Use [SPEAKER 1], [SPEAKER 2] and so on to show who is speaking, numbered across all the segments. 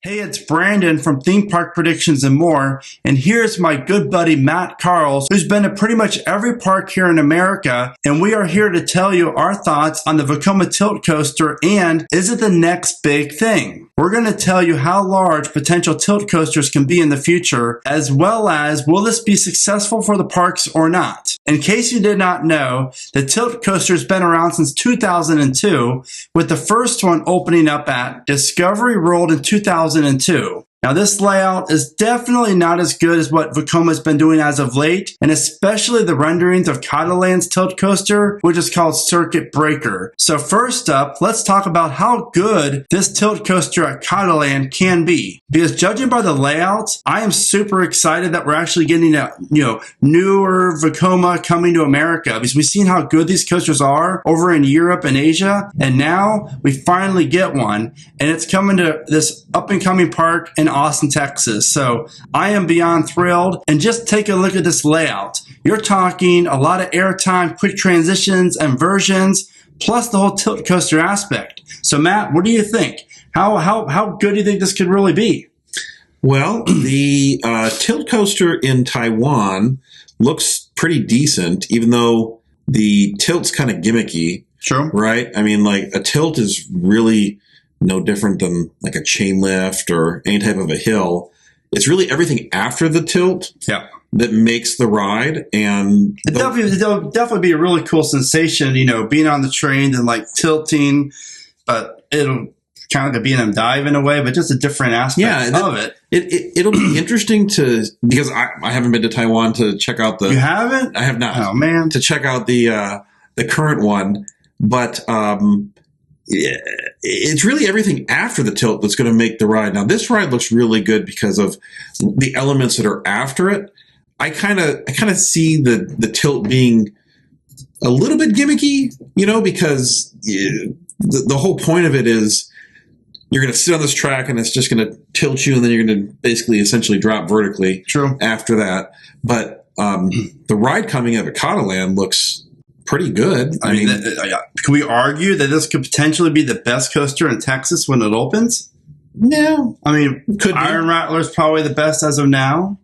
[SPEAKER 1] Hey, it's Brandon from Theme Park Predictions and More, and here's my good buddy Matt Karls, who's been to pretty much every park here in America, and we are here to tell you our thoughts on the Vekoma Tilt Coaster and is it the next big thing? We're going to tell you how large potential tilt coasters can be in the future, as well as will this be successful for the parks or not. In case you did not know, the tilt coaster's been around since 2002, with the first one opening up at Discovery World in 2002. Now this layout is definitely not as good as what Vekoma's been doing as of late, and especially the renderings of Cotaland's tilt coaster, which is called Circuit Breaker. So first up, let's talk about how good this tilt coaster at Cotaland can be. Because judging by the layouts, I am super excited that we're actually getting a newer Vekoma coming to America, because we've seen how good these coasters are over in Europe and Asia, and now we finally get one, and it's coming to this up and coming park in Austin, Texas. So I am beyond thrilled. And just take a look at this layout. You're talking a lot of airtime, quick transitions, inversions, plus the whole tilt coaster aspect. So Matt, what do you think? How good do you think this could really be?
[SPEAKER 2] Well, the tilt coaster in Taiwan looks pretty decent, even though the tilt's kind of gimmicky.
[SPEAKER 1] True.
[SPEAKER 2] Right? I mean, like, a tilt is really no different than like a chain lift or any type of a hill. It's really everything after the tilt that makes the ride. And
[SPEAKER 1] it'll definitely be a really cool sensation, being on the train and like tilting, but it'll kind of like a B&M dive in a way, but just a different aspect of it. It'll
[SPEAKER 2] be interesting because I haven't been to Taiwan to check out the...
[SPEAKER 1] You haven't?
[SPEAKER 2] I have not.
[SPEAKER 1] Oh, man.
[SPEAKER 2] To check out the current one. But it's really everything after the tilt that's going to make the ride. Now, this ride looks really good because of the elements that are after it. I kind of see the tilt being a little bit gimmicky, because the whole point of it is you're going to sit on this track and it's just going to tilt you, and then you're going to basically essentially drop vertically.
[SPEAKER 1] True.
[SPEAKER 2] After that. But the ride coming out of Cotaland looks pretty good.
[SPEAKER 1] I mean, can we argue that this could potentially be the best coaster in Texas when it opens?
[SPEAKER 2] No.
[SPEAKER 1] I mean, Iron Rattler's probably the best as of now.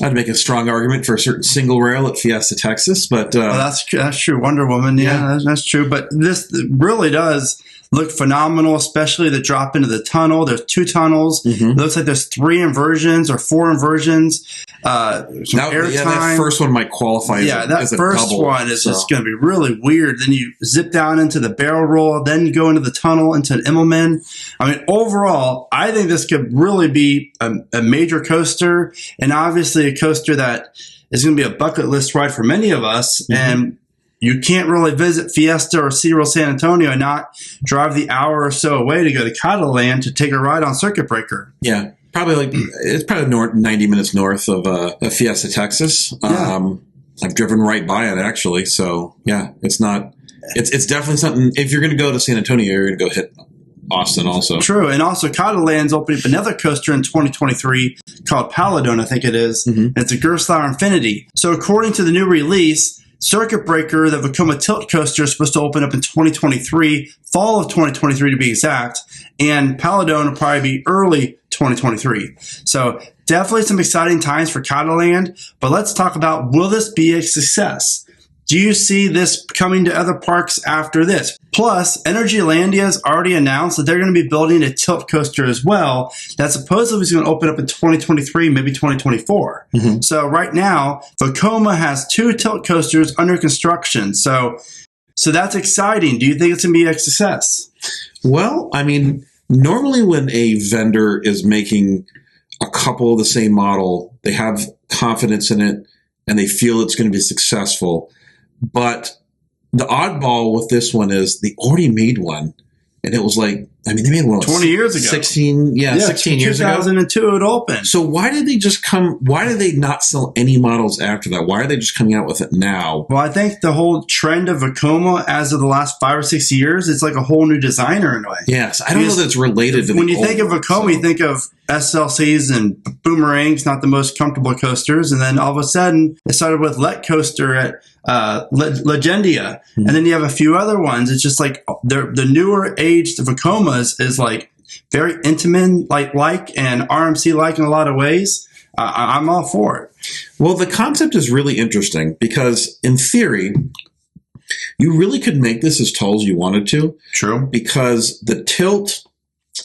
[SPEAKER 2] I'd make a strong argument for a certain single rail at Fiesta Texas, but
[SPEAKER 1] that's true. Wonder Woman, that's true. But this really does look phenomenal, especially the drop into the tunnel. There's 2 tunnels. Mm-hmm. It looks like there's 3 inversions or 4 inversions.
[SPEAKER 2] That first one might qualify as a double.
[SPEAKER 1] That first one is just going to be really weird. Then you zip down into the barrel roll, then you go into the tunnel, into an Immelman. I mean, overall, I think this could really be a major coaster, and obviously a coaster that is going to be a bucket list ride for many of us. Mm-hmm. And you can't really visit Fiesta or SeaWorld San Antonio and not drive the hour or so away to go to Cotaland to take a ride on Circuit Breaker.
[SPEAKER 2] Yeah. It's probably 90 minutes north of Fiesta, Texas. Yeah. I've driven right by it, actually. So, yeah, it's definitely something. If you're going to go to San Antonio, you're going to go hit Austin also.
[SPEAKER 1] True. And also, Cotaland's opening up another coaster in 2023 called Paladone, I think it is. Mm-hmm. And it's a Gerstlauer Infinity. So, according to the new release, Circuit Breaker, the Vekoma Tilt Coaster, is supposed to open up in 2023, fall of 2023 to be exact, and Paladone will probably be early 2023. So definitely some exciting times for Cotaland, but let's talk about, will this be a success? Do you see this coming to other parks after this? Plus, Energylandia has already announced that they're going to be building a tilt coaster as well that supposedly is going to open up in 2023, maybe 2024. Mm-hmm. So right now, Vekoma has 2 tilt coasters under construction. So that's exciting. Do you think it's going to be a success?
[SPEAKER 2] Well, I mean, normally when a vendor is making a couple of the same model, they have confidence in it and they feel it's going to be successful. But the oddball with this one is they already made one, and it was like, I mean, they made one
[SPEAKER 1] 20 years ago.
[SPEAKER 2] 16 years ago.
[SPEAKER 1] 2002 it opened.
[SPEAKER 2] So why did they not sell any models after that? Why are they just coming out with it now?
[SPEAKER 1] Well, I think the whole trend of Vekoma as of the last 5 or 6 years, it's like a whole new designer in a way.
[SPEAKER 2] Yes. I don't know that it's related to
[SPEAKER 1] when you think of Vekoma, you think of SLCs and boomerangs, not the most comfortable coasters. And then all of a sudden, it started with Let Coaster at Legendia. Mm-hmm. And then you have a few other ones. It's just like the newer aged Vekomas is like very intimate like and RMC like in a lot of ways, I'm all for it.
[SPEAKER 2] Well, the concept is really interesting because in theory, you really could make this as tall as you wanted to.
[SPEAKER 1] True.
[SPEAKER 2] Because the tilt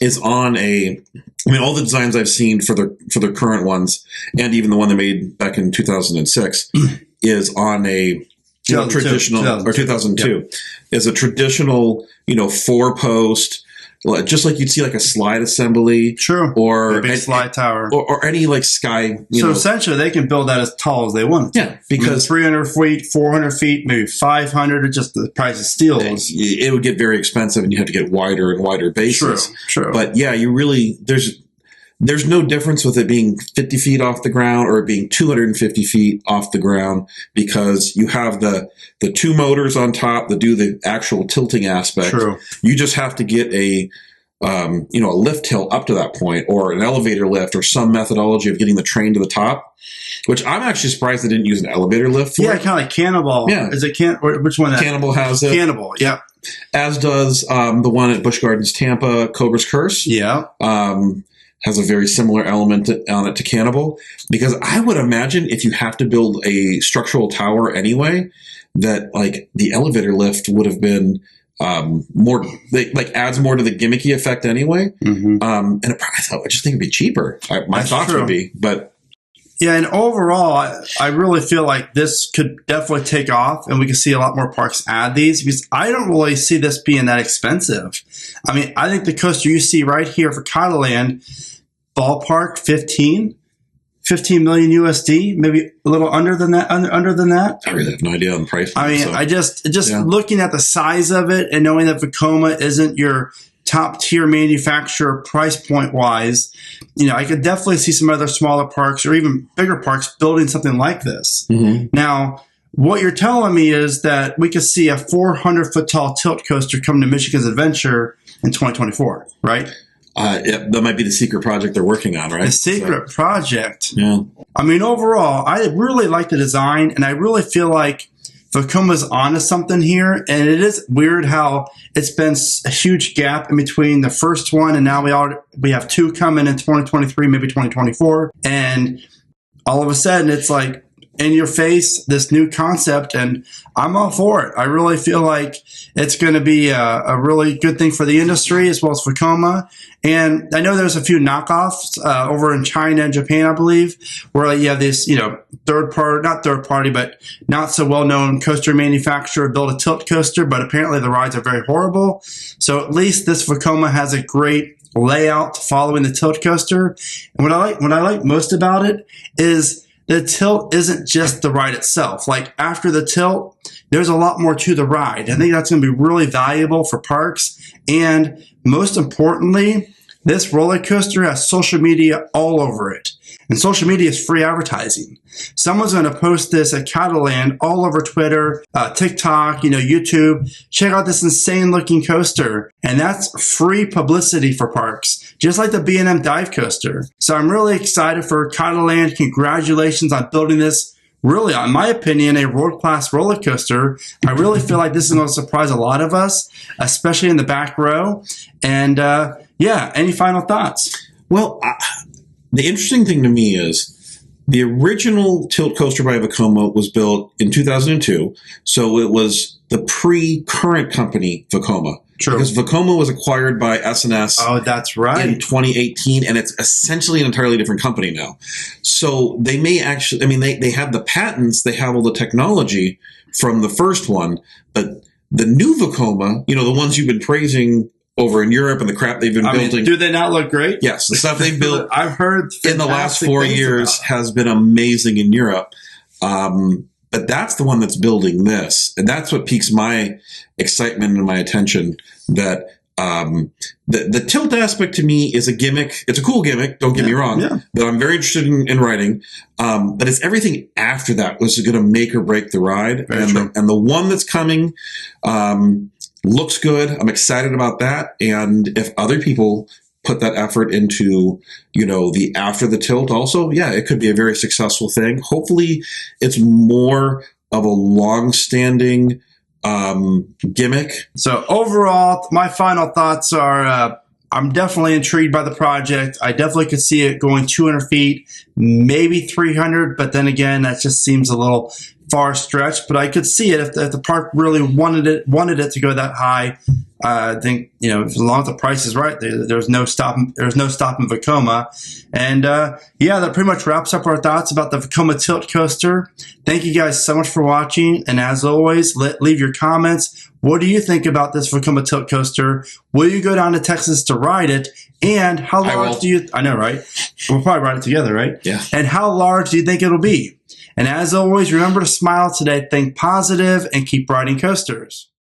[SPEAKER 2] is on all the designs I've seen for their current ones, and even the one they made back in 2006, is on a traditional, or 2002, yep. Is a traditional, 4-post, just like you'd see like a slide assembly,
[SPEAKER 1] sure,
[SPEAKER 2] or
[SPEAKER 1] a big slide tower,
[SPEAKER 2] or any like sky.
[SPEAKER 1] So essentially, they can build that as tall as they want.
[SPEAKER 2] Yeah, because
[SPEAKER 1] 300 feet, 400 feet, maybe 500, or just the price of steel.
[SPEAKER 2] It would get very expensive, and you have to get wider and wider bases.
[SPEAKER 1] True.
[SPEAKER 2] But yeah, you really there's no difference with it being 50 feet off the ground or it being 250 feet off the ground, because you have the two motors on top that do the actual tilting aspect.
[SPEAKER 1] True.
[SPEAKER 2] You just have to get a lift hill up to that point, or an elevator lift, or some methodology of getting the train to the top, which I'm actually surprised they didn't use an elevator lift for.
[SPEAKER 1] Yeah, kind of like Cannibal.
[SPEAKER 2] Yeah.
[SPEAKER 1] Is it which one?
[SPEAKER 2] Cannibal has it.
[SPEAKER 1] Cannibal, yeah.
[SPEAKER 2] As does the one at Busch Gardens Tampa, Cobra's Curse.
[SPEAKER 1] Yeah.
[SPEAKER 2] Has a very similar element on it to Cannibal, because I would imagine if you have to build a structural tower anyway, that like the elevator lift would have been more adds more to the gimmicky effect anyway.
[SPEAKER 1] Mm-hmm.
[SPEAKER 2] And I just think it'd be cheaper. My thoughts would be, but
[SPEAKER 1] yeah. And overall, I really feel like this could definitely take off, and we can see a lot more parks add these, because I don't really see this being that expensive. I mean, I think the coaster you see right here for Cotaland, ballpark 15 million USD, maybe a little under than that.
[SPEAKER 2] I really have no idea on the price.
[SPEAKER 1] I mean, I just looking at the size of it and knowing that Vekoma isn't your top tier manufacturer price point wise, I could definitely see some other smaller parks or even bigger parks building something like this.
[SPEAKER 2] Mm-hmm.
[SPEAKER 1] Now, what you're telling me is that we could see a 400-foot tall tilt coaster come to Michigan's Adventure in 2024, right?
[SPEAKER 2] That might be the secret project they're working on, right?
[SPEAKER 1] The secret project.
[SPEAKER 2] Yeah.
[SPEAKER 1] I mean, overall, I really like the design, and I really feel like Vekoma's onto something here. And it is weird how it's been a huge gap in between the first one, and now we have two coming in 2023, maybe 2024. And all of a sudden, it's like in your face, this new concept, and I'm all for it. I really feel like it's going to be a really good thing for the industry as well as Vekoma. And I know there's a few knockoffs over in China and Japan, I believe, where you have this, not third party, but not so well-known coaster manufacturer build a tilt coaster, but apparently the rides are very horrible. So at least this Vekoma has a great layout following the tilt coaster. And what I like most about it is the tilt isn't just the ride itself. Like after the tilt, there's a lot more to the ride. I think that's going to be really valuable for parks. And most importantly, this roller coaster has social media all over it. And social media is free advertising. Someone's going to post this at Cotaland all over Twitter, TikTok, YouTube. Check out this insane looking coaster. And that's free publicity for parks, just like the B&M dive coaster. So I'm really excited for Cotaland. Congratulations on building this. Really, in my opinion, a world-class roller coaster. I really feel like this is going to surprise a lot of us, especially in the back row. And any final thoughts?
[SPEAKER 2] Well, the interesting thing to me is the original tilt coaster by Vekoma was built in 2002, so it was the pre-current company Vekoma.
[SPEAKER 1] True.
[SPEAKER 2] Because Vekoma was acquired by S&S.
[SPEAKER 1] Oh, that's right.
[SPEAKER 2] In 2018, and it's essentially an entirely different company now. So they may actually, they have the patents, they have all the technology from the first one, but the new Vekoma, the ones you've been praising over in Europe and the crap they've been building.
[SPEAKER 1] Do they not look great?
[SPEAKER 2] Yes, the stuff they've built
[SPEAKER 1] I've heard
[SPEAKER 2] in the last 4 years has been amazing in Europe. But that's the one that's building this. And that's what piques my excitement and my attention, that the tilt aspect to me is a gimmick. It's a cool gimmick, don't get me wrong, that I'm very interested in riding. But it's everything after that was going to make or break the ride. And the one that's coming looks good. I'm excited about that. And if other people put that effort into, the after the tilt also, it could be a very successful thing. Hopefully it's more of a long-standing gimmick.
[SPEAKER 1] So overall, my final thoughts are, I'm definitely intrigued by the project. I definitely could see it going 200 feet, maybe 300, but then again, that just seems a little far stretched. But I could see it if the park really wanted it to go that high. I think, you know, as long as the price is right, there's no stopping Vekoma. And yeah, that pretty much wraps up our thoughts about the Vekoma Tilt Coaster. Thank you guys so much for watching. And as always, leave your comments. What do you think about this Vekoma Tilt Coaster? Will you go down to Texas to ride it? And how large do you... I know, right? We'll probably ride it together, right?
[SPEAKER 2] Yeah.
[SPEAKER 1] And how large do you think it'll be? And as always, remember to smile today, think positive, and keep riding coasters.